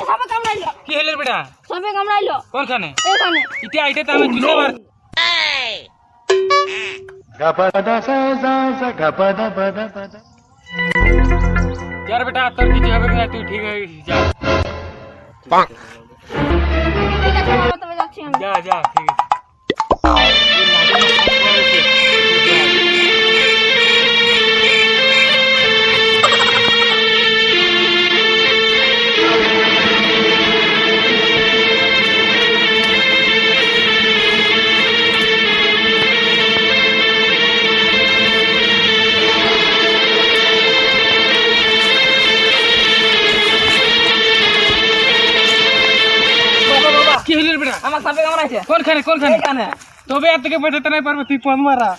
সাপে কামড়াইলো। কি হইলো বেটা? সাপে কামড়াইলো। কোনখানে? এখানে। ইটা আইতে তো আমি চুষে মার। यार बेटा তোর কিছু হবে না, তুই ঠিক হয়ে যা। ঠিক আছে বাবা, তবে যাচ্ছি আমি। যা যা ঠিক আছে। কি হইলো বেটা? আমার সাপে কামড়াইছে। কোনখানে কোনখানে? এখানে। তবে এর থেকে বেটাতে নাই পারবে, তুই পদ মারা।